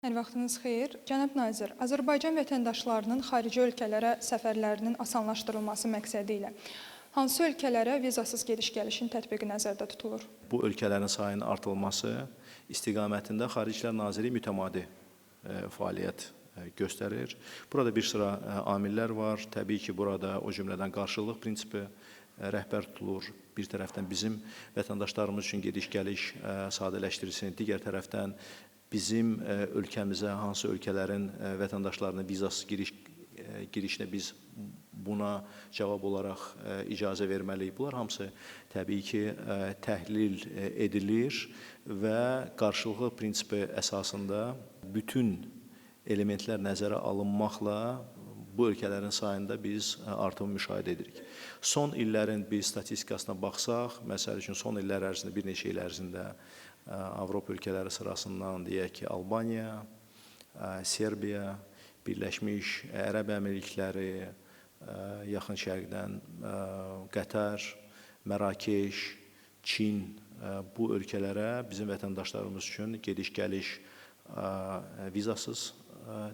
Hər vaxtınız xeyir. Cənab nazir, Azərbaycan vətəndaşlarının xarici ölkələrə səfərlərinin asanlaşdırılması məqsədi ilə hansı ölkələrə vizasız gediş-gəlişin tətbiqi nəzərdə tutulur? Bu ölkələrin sayının artırılması istiqamətində Xaricilər Nazirliyi mütəmadi fəaliyyət göstərir. Burada bir sıra amillər var. Təbii ki, burada o cümlədən qarşılıq prinsipi rəhbər tutulur. Bir tərəfdən bizim vətəndaşlarımız üçün gediş-gəliş sadələşdirilsin, digər tərəfdən bizim ölkəmizə hansı ölkələrin vətəndaşlarının vizasız girişinə biz buna cavab olaraq icazə verməliyik. Bunlar hamısı təbii ki, təhlil edilir və qarşılıqlı prinsipi əsasında bütün elementlər nəzərə alınmaqla bu ölkələrin sayında biz artımı müşahidə edirik. Son illərin biz statistikasına baxsaq, məsəl üçün son illər ərzində, bir neçə il ərzində Avropa ölkələri sırasından deyək ki, Albaniya, Serbiya, Birləşmiş Ərəb Əmirlikləri, Yaxın Şərqdən Qətər, Mərakeş, Çin bu ölkələrə bizim vətəndaşlarımız üçün gediş-gəliş vizasız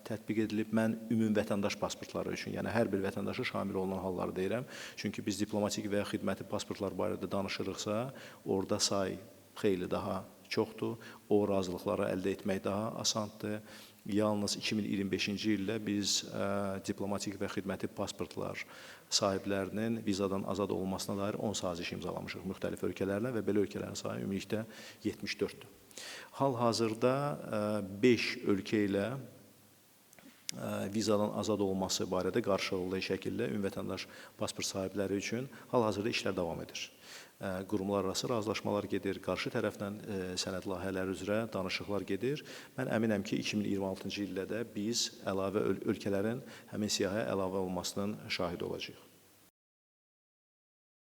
tətbiq edilib. Mən ümumi vətəndaş pasportları üçün, yəni hər bir vətəndaşa şamil olunan halları deyirəm. Çünki biz diplomatik və ya xidməti pasportlar barədə danışırıqsa, orada say xeyli daha çoxdur. O razılıqları əldə etmək daha asandır. Yalnız 2025-ci ildə biz diplomatik və xidməti pasportlar sahiblərinin vizadan azad olmasına dair 10 saziş imzalamışıq müxtəlif ölkələrlə və belə ölkələrin sayı ümumilikdə 74-dür. Hal-hazırda 5 ölkə ilə vizadan azad olması barədə qarşılıqlı şəkildə ümumi vətəndaş pasport sahibləri üçün hal-hazırda işlər davam edir. Qurumlararası razılaşmalar gedir, qarşı tərəfdən sənəd layihələri üzrə danışıqlar gedir. Mən əminəm ki, 2026-cı ildə də biz əlavə ölkələrin həmin siyahıya əlavə olmasının şahidi olacağıq.